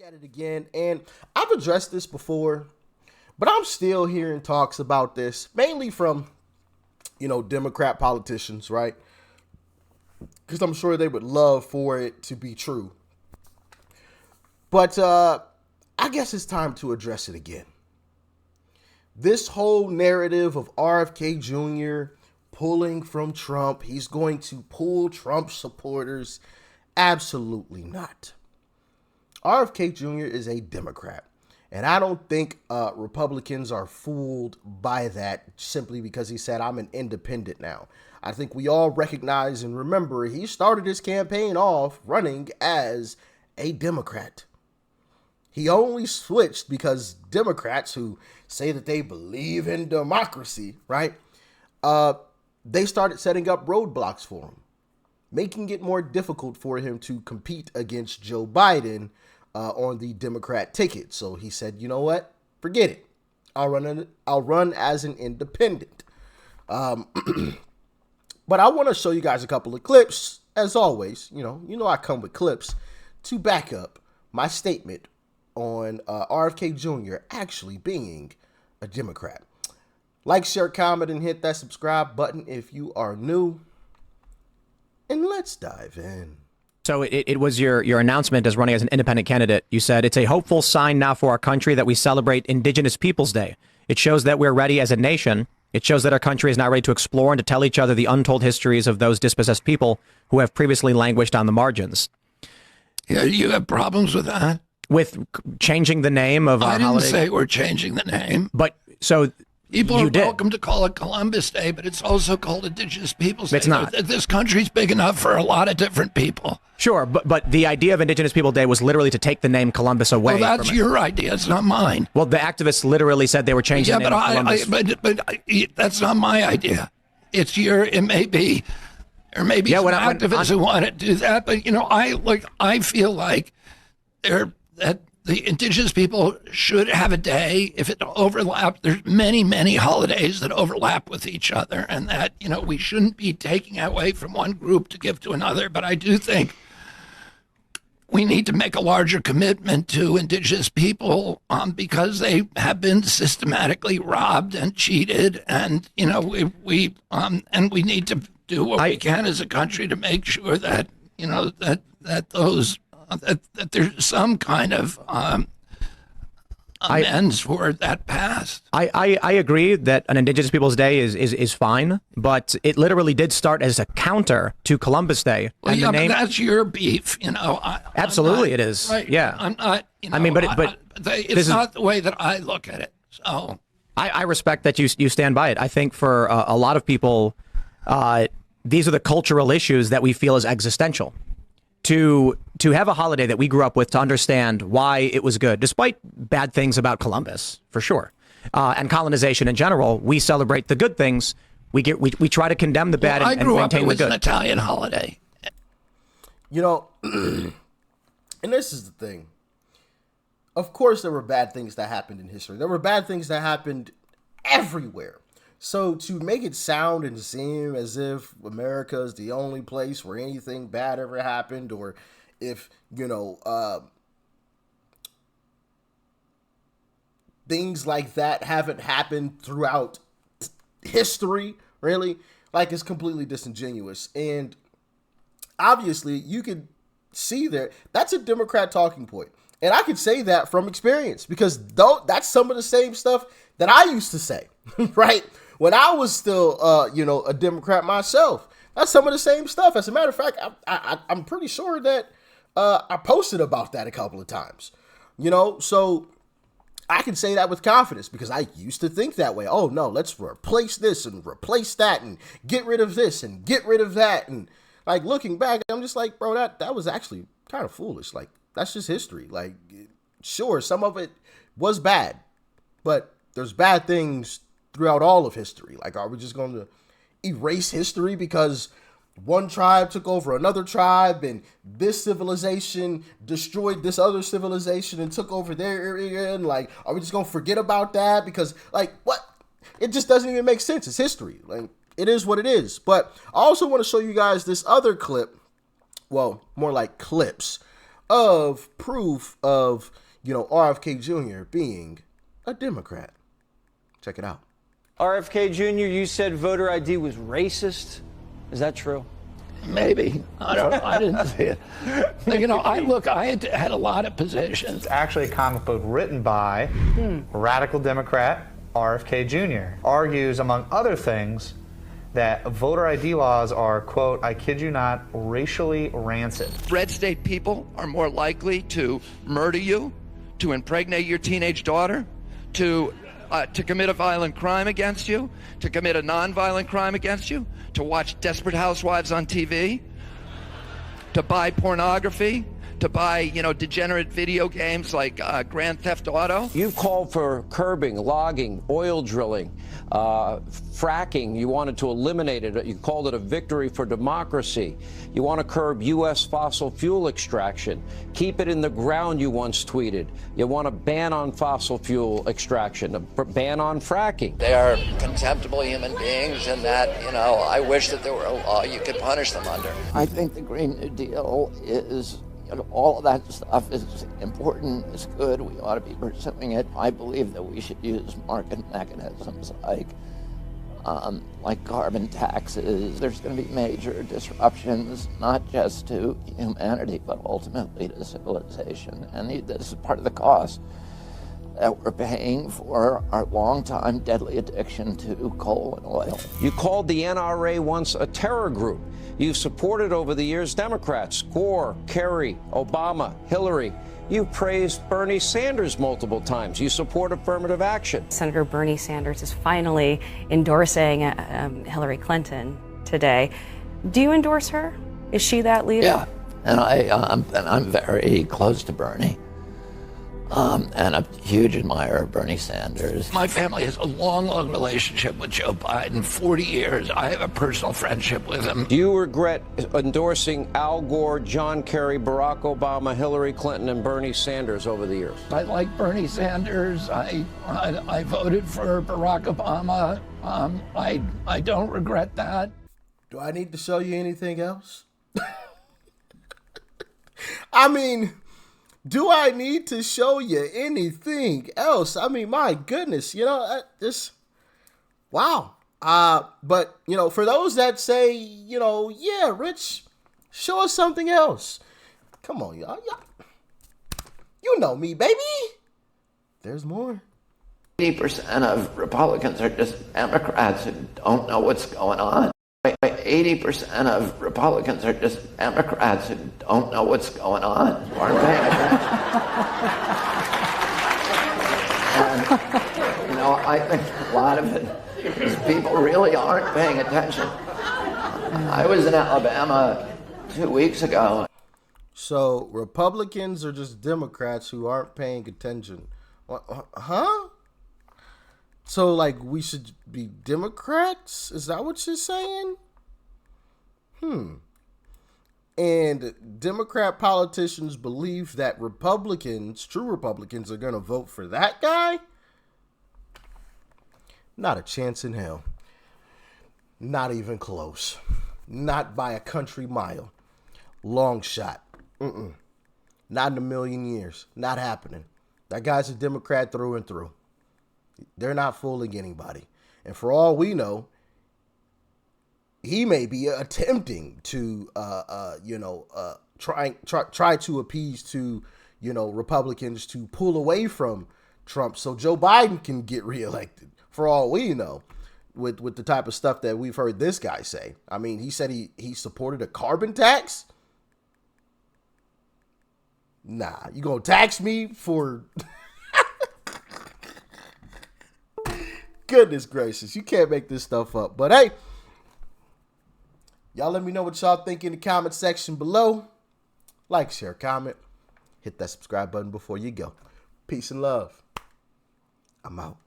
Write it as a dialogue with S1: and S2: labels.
S1: at it again, and I've addressed this before, but I'm still hearing talks about this, mainly from, Democrat politicians, right? Because I'm sure they would love for it to be true. But I guess it's time to address it again. This whole narrative of RFK Jr. pulling from Trump, he's going to pull Trump supporters. Absolutely not. RFK Jr. is a Democrat. And I don't think Republicans are fooled by that simply because he said, I'm an independent now. I think we all recognize and remember he started his campaign off running as a Democrat. He only switched because Democrats who say that they believe in democracy, right? They started setting up roadblocks for him, making it more difficult for him to compete against Joe Biden on the Democrat ticket. So he said, you know what? Forget it. I'll run as an independent. But I want to show you guys a couple of clips. As always, I come with clips to back up my statement on RFK Jr. actually being a Democrat. Like, share, comment, and hit that subscribe button if you are new. And let's dive in.
S2: So it was your announcement as running as an independent candidate. You said, it's a hopeful sign now for our country that we celebrate Indigenous Peoples Day. It shows that we're ready as a nation. It shows that our country is now ready to explore and to tell each other the untold histories of those dispossessed people who have previously languished on the margins.
S3: Yeah, you have problems with that?
S2: With changing the name of our holiday?
S3: I didn't say we're changing the name.
S2: But so
S3: people are welcome to call it Columbus Day, but it's also called Indigenous Peoples Day.
S2: It's not.
S3: This country's big enough for a lot of different people.
S2: Sure, but the idea of Indigenous People Day was literally to take the name Columbus away.
S3: Well, that's your idea. It's not mine.
S2: Well, the activists literally said they were changing the name of Columbus.
S3: But that's not my idea. It's it may be, or maybe some activists who want to do that. But I feel like that the indigenous people should have a day if it overlaps. There's many, many holidays that overlap with each other, and that we shouldn't be taking away from one group to give to another. But I do think we need to make a larger commitment to indigenous people because they have been systematically robbed and cheated, and we need to do what we can as a country to make sure that that there's some kind of amends for that past.
S2: I agree that an Indigenous Peoples Day is fine, but it literally did start as a counter to Columbus Day.
S3: Well,
S2: and
S3: but that's your beef,
S2: Absolutely, it is.
S3: Right,
S2: yeah,
S3: I'm not. It's not the way that I look at it. So
S2: I respect that you stand by it. I think for a lot of people, these are the cultural issues that we feel is existential. To have a holiday that we grew up with, to understand why it was good, despite bad things about Columbus, for sure, and colonization in general, we celebrate the good things. We try to condemn the bad and maintain the good.
S3: I grew up with an Italian holiday.
S1: And this is the thing. Of course, there were bad things that happened in history. There were bad things that happened everywhere. So to make it sound and seem as if America is the only place where anything bad ever happened, or if, things like that haven't happened throughout history, really, it's completely disingenuous. And obviously, you could see that's a Democrat talking point. And I could say that from experience because that's some of the same stuff that I used to say, right? When I was still, a Democrat myself, that's some of the same stuff. As a matter of fact, I'm pretty sure that I posted about that a couple of times, so I can say that with confidence because I used to think that way. Oh, no, let's replace this and replace that and get rid of this and get rid of that. And looking back, I'm just like, bro, that was actually kind of foolish. That's just history. Sure, some of it was bad, but there's bad things throughout all of history. Are we just going to erase history because one tribe took over another tribe and this civilization destroyed this other civilization and took over their area? And are we just going to forget about that? Because what? It just doesn't even make sense. It's history. It is what it is. But I also want to show you guys this other clip. Well, more like clips of proof of, RFK Jr. being a Democrat. Check it out.
S4: RFK Jr., you said voter ID was racist. Is that true?
S3: Maybe. I didn't see it. I had a lot of positions.
S5: It's actually a comic book written by radical Democrat RFK Jr. Argues, among other things, that voter ID laws are, quote, I kid you not, racially rancid.
S3: Red state people are more likely to murder you, to impregnate your teenage daughter, to commit a violent crime against you, to commit a non-violent crime against you, to watch Desperate Housewives on TV, to buy pornography, to buy, degenerate video games like Grand Theft Auto.
S6: You've called for curbing, logging, oil drilling, fracking. You wanted to eliminate it. You called it a victory for democracy. You want to curb U.S. fossil fuel extraction. Keep it in the ground, you once tweeted. You want a ban on fossil fuel extraction, a ban on fracking.
S3: They are contemptible human beings, and that, I wish that there were a law you could punish them under. I think the Green New Deal is, all of that stuff is important, it's good, we ought to be pursuing it. I believe that we should use market mechanisms like carbon taxes. There's going to be major disruptions, not just to humanity, but ultimately to civilization. And this is part of the cost that we're paying for our long-time deadly addiction to coal and oil.
S6: You called the NRA once a terror group. You've supported over the years Democrats, Gore, Kerry, Obama, Hillary. You've praised Bernie Sanders multiple times. You support affirmative action.
S7: Senator Bernie Sanders is finally endorsing Hillary Clinton today. Do you endorse her? Is she that leader?
S3: Yeah, and I'm very close to Bernie. And a huge admirer of Bernie Sanders. My family has a long relationship with Joe Biden, 40 years. I have a personal friendship with him.
S6: Do you regret endorsing Al Gore, John Kerry, Barack Obama, Hillary Clinton, and Bernie Sanders over the years?
S3: I like Bernie Sanders. I voted for Barack Obama. I don't regret that.
S1: Do I need to show you anything else? I mean, do I need to show you anything else? I mean, my goodness, wow. But, for those that say, yeah, Rich, show us something else. Come on, y'all. You know me, baby. There's more.
S3: 80% of Republicans are just Democrats who don't know what's going on. 80% of Republicans are just Democrats who don't know what's going on, who aren't paying attention. And, I think a lot of it is people really aren't paying attention. I was in Alabama 2 weeks ago.
S1: So Republicans are just Democrats who aren't paying attention. Huh? So, we should be Democrats? Is that what you're saying? And Democrat politicians believe that true Republicans, are going to vote for that guy? Not a chance in hell. Not even close. Not by a country mile. Long shot. Not in a million years. Not happening. That guy's a Democrat through and through. They're not fooling anybody. And for all we know, he may be attempting to, try to appease to, Republicans to pull away from Trump so Joe Biden can get reelected. For all we know, with the type of stuff that we've heard this guy say. I mean, he said he supported a carbon tax. Nah, you gonna tax me for... Goodness gracious, you can't make this stuff up. But hey, y'all let me know what y'all think in the comment section below. Like, share, comment. Hit that subscribe button before you go. Peace and love. I'm out.